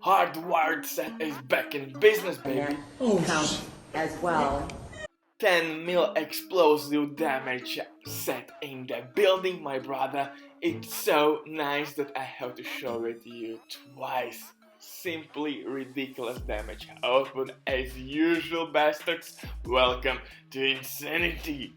Hardwired set is back in business, baby. Count as well. 10 mil explosive damage set in the building, my brother. It's so nice that I have to show it to you twice. Simply ridiculous damage output as usual, bastards. Welcome to Insanity.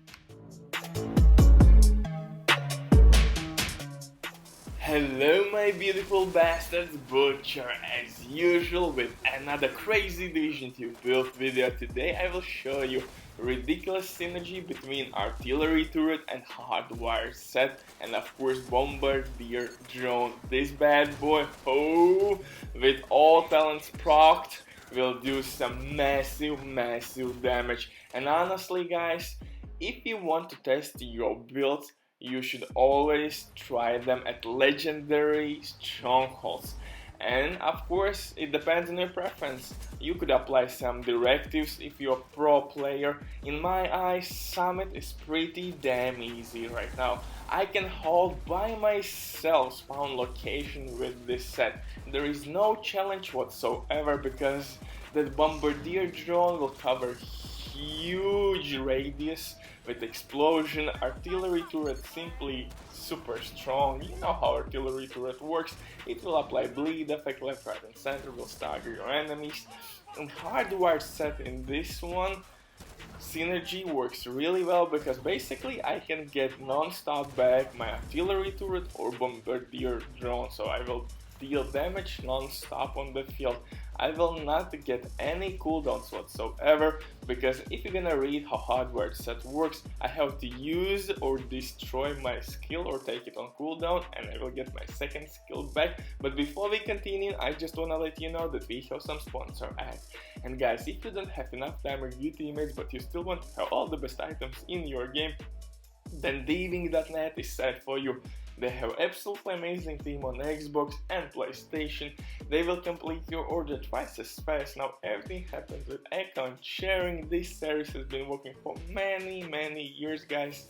Hello my beautiful bastards, Butcher as usual with another crazy Division 2 build video. Today I will show you ridiculous synergy between artillery turret and hardwire set, and of course bombardier drone. This bad boy, with all talents procced, will do some massive damage. And honestly guys, if you want to test your builds, you should always try them at legendary strongholds. And of course, it depends on your preference. You could apply some directives if you're a pro player. In my eyes, Summit is pretty damn easy right now. I can hold by myself spawn location with this set. There is no challenge whatsoever because the bombardier drone will cover huge radius with explosion. Artillery turret simply super strong. You know how artillery turret works. It will apply bleed effect left, right and center, will stagger your enemies. And hardwired set in this one, synergy works really well because basically I can get non-stop back my artillery turret or bombardier drone, so I will deal damage non-stop on the field. I will not get any cooldowns whatsoever, because if you're gonna read how hardware set works, I have to use or destroy my skill or take it on cooldown and I will get my second skill back. But before we continue, I just wanna let you know that we have some sponsor ads. And guys, if you don't have enough time with your teammates but you still want to have all the best items in your game, then Diving.net is set for you. They have absolutely amazing team on Xbox and PlayStation. They will complete your order twice as fast. Now everything happens with account sharing. This service has been working for many years, guys.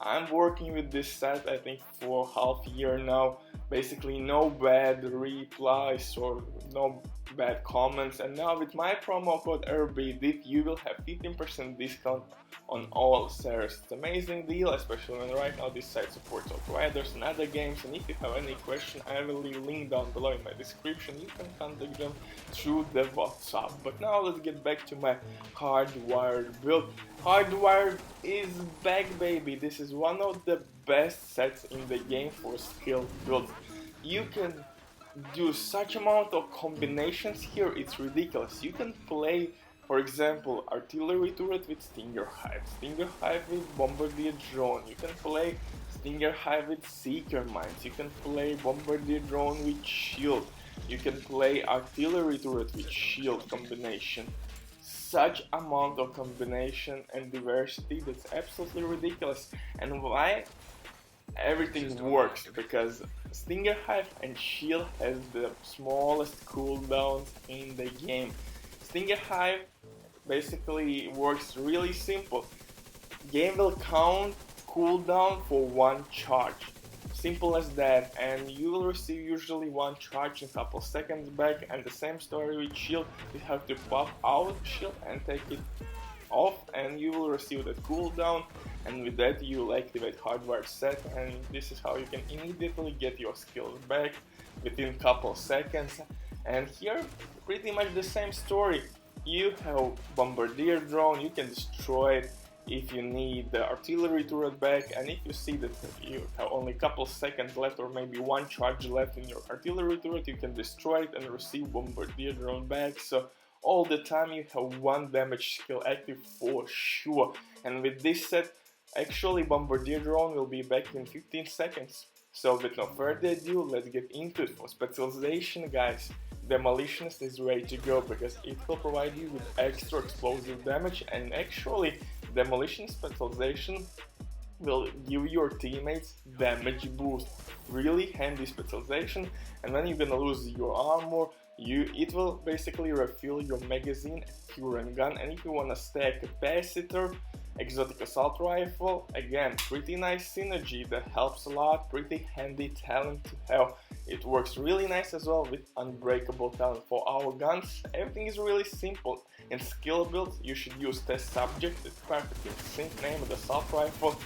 I'm working with this set I think for half a year now. Basically no bad replies or no bad comments, and now with my promo code RBDIT you will have 15% discount on all services. It's an amazing deal, especially when right now this site supports Outriders and other games. And if you have any question, I will leave a link down below in my description. You can contact them through the WhatsApp. But now let's get back to my hardwired build. Hardwired is back, baby. This is one of the best sets in the game for skill builds. You can do such amount of combinations here, it's ridiculous. You can play, for example, artillery turret with Stinger Hive with bombardier drone. You can play Stinger Hive with seeker mines. You can play bombardier drone with shield. You can play artillery turret with shield combination. Such amount of combination and diversity, that's absolutely ridiculous. And why everything works? Because Stinger Hive and shield has the smallest cooldowns in the game. Stinger Hive basically works really simple. Game will count cooldown for one charge. Simple as that, and you will receive usually one charge in a couple seconds back. And the same story with shield. You have to pop out shield and take it off and you will receive that cooldown, and with that you will activate hardwired set, and this is how you can immediately get your skills back within a couple seconds. And here pretty much the same story. You have bombardier drone, you can destroy it if you need the artillery turret back, and if you see that you have only a couple seconds left or maybe one charge left in your artillery turret, you can destroy it and receive bombardier drone back. So all the time you have one damage skill active for sure. And with this set, actually bombardier drone will be back in 15 seconds. So with no further ado, let's get into it. For specialization, guys, Demolitionist is ready to go because it will provide you with extra explosive damage, and actually Demolition specialization will give your teammates damage boost. Really handy specialization, and when you're gonna lose your armor, it will basically refill your magazine, current gun, and if you wanna stack capacitor, exotic assault rifle, again pretty nice synergy that helps a lot, pretty handy talent to have. It works really nice as well with unbreakable talent. For our guns, everything is really simple. In skill builds, you should use test subject, it's perfectly sync name of the assault rifle.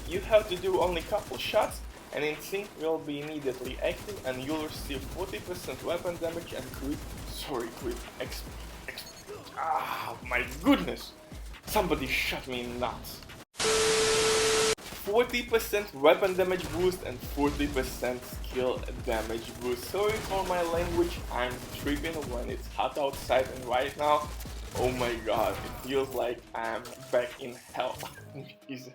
You have to do only couple shots and in sync will be immediately active and you'll receive 40% weapon damage and my goodness! Somebody shot me nuts! 40% weapon damage boost and 40% skill damage boost. Sorry for my language, I'm tripping when it's hot outside and right now, oh my god, it feels like I'm back in hell. Jesus.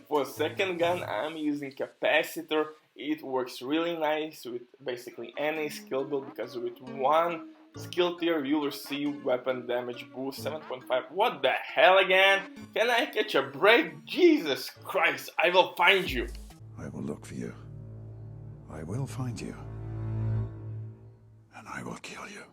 For second gun, I'm using Capacitor. It works really nice with basically any skill build because with one skill tier you'll receive weapon damage boost 7.5. What the hell again? Can I catch a break? Jesus Christ, I will find you. I will look for you. I will find you. And I will kill you.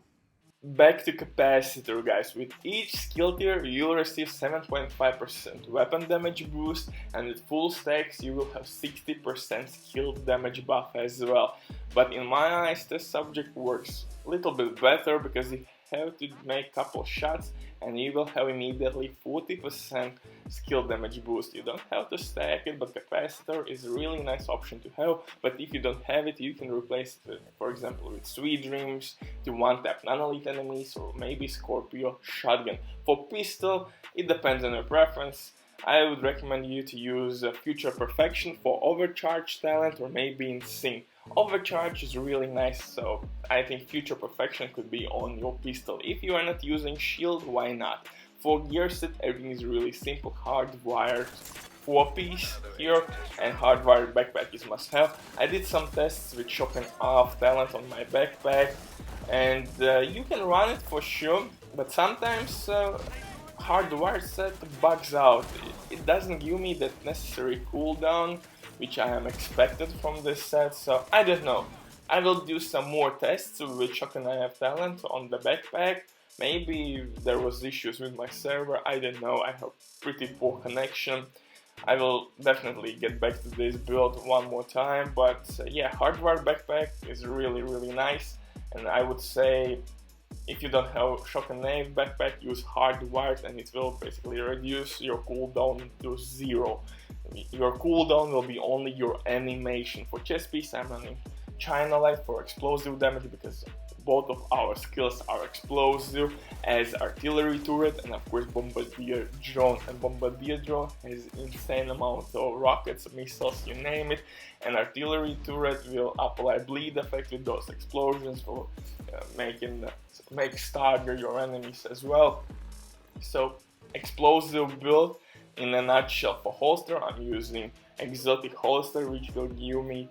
Back to Capacitor, guys. With each skill tier you'll receive 7.5% weapon damage boost and with full stacks you will have 60% skill damage buff as well. But in my eyes this subject works a little bit better because you have to make couple shots and you will have immediately 40% skill damage boost. You don't have to stack it, but Capacitor is a really nice option to have. But if you don't have it, you can replace it, for example, with Sweet Dreams to one-tap non-elite enemies or maybe Scorpio shotgun. For pistol, it depends on your preference. I would recommend you to use Future Perfection for overcharge talent or maybe in sync. Overcharge is really nice, so I think Future Perfection could be on your pistol. If you are not using shield, why not? For gear set, everything is really simple. Hardwired 4-piece here and hardwired backpack is must have. I did some tests with chopping off talent on my backpack and you can run it for sure, but sometimes hardwired set bugs out. It doesn't give me that necessary cooldown which I am expected from this set, so I don't know. I will do some more tests with Shock and I have talent on the backpack. Maybe there was issues with my server, I don't know, I have pretty poor connection. I will definitely get back to this build one more time, but yeah, hardwired backpack is really nice, and I would say if you don't have Shock and Nave backpack, use hardwired and it will basically reduce your cooldown to 0. Your cooldown will be only your animation. For chest piece I'm running China Light for explosive damage because both of our skills are explosive, as artillery turret and of course bombardier drone. And bombardier drone has insane amount of rockets, missiles, you name it, and artillery turret will apply bleed effect with those explosions for make stagger your enemies as well. So explosive build in a nutshell. For holster I'm using exotic holster which will give me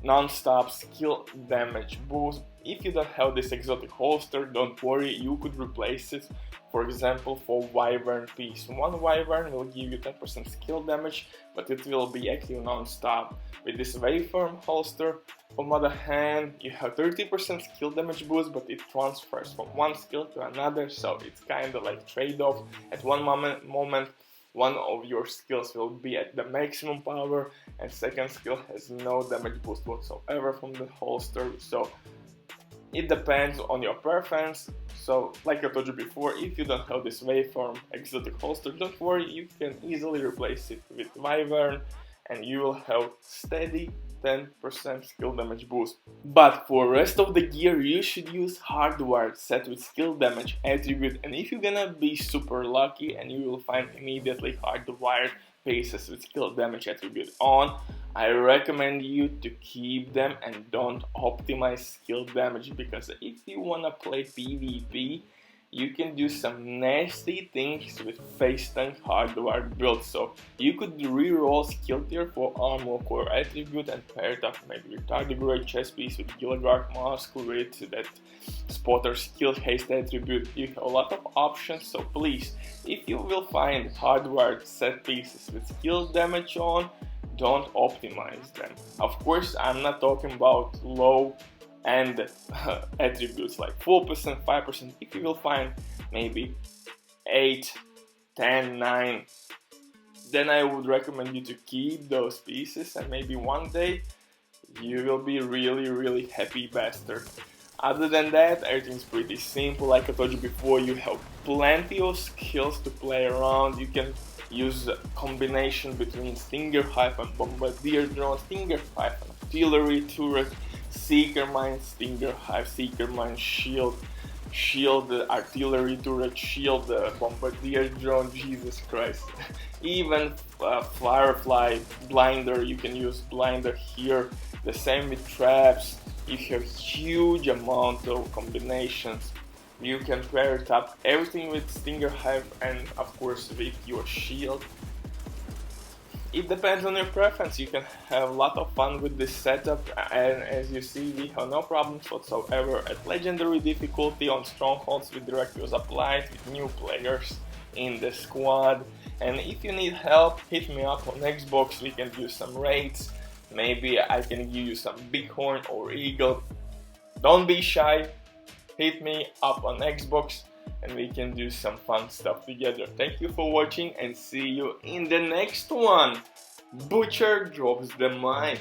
non-stop skill damage boost. If you don't have this exotic holster, don't worry, you could replace it, for example, for Wyvern piece. One Wyvern will give you 10% skill damage, but it will be active non-stop. With this Waveform holster, on the other hand, you have 30% skill damage boost, but it transfers from one skill to another, so it's kinda like trade-off. At one moment, one of your skills will be at the maximum power and second skill has no damage boost whatsoever from the holster, so it depends on your preference. So like I told you before, if you don't have this Waveform exotic holster, don't worry, you can easily replace it with Wyvern and you will have steady 10% skill damage boost. But for rest of the gear you should use hardwired set with skill damage attribute, and if you're gonna be super lucky and you will find immediately hardwired pieces with skill damage attribute on, I recommend you to keep them and don't optimize skill damage, because if you wanna play PvP you can do some nasty things with face tank hardwired build. So you could reroll skill tier for armor core attribute and pair it up maybe with tardigrade chest piece with Gilligard mask with that spotter skill haste attribute. You have a lot of options, so please, if you will find hardwired set pieces with skill damage on, don't optimize them. Of course, I'm not talking about low and attributes like 4%, 5%. If you will find maybe 8 10, 9, then I would recommend you to keep those pieces, and maybe one day you will be really happy bastard. Other than that, everything's pretty simple. Like I told you before, you have plenty of skills to play around. You can use a combination between Stinger Hive and Bombardier drone, Stinger Hive and artillery turret, Seeker Mine, Stinger Hive, Seeker Mine, shield, artillery turret, shield, Bombardier drone, Jesus Christ. Even Firefly, blinder, you can use blinder here. The same with traps. You have huge amount of combinations. You can pair it up everything with Stinger Hive and of course with your shield. It depends on your preference. You can have a lot of fun with this setup, and as you see, we have no problems whatsoever at legendary difficulty on strongholds with directives applied with new players in the squad. And if you need help, hit me up on Xbox. We can do some raids. Maybe I can give you some bighorn or eagle. Don't be shy, hit me up on Xbox and we can do some fun stuff together. Thank you for watching and see you in the next one. Butcher drops the mic.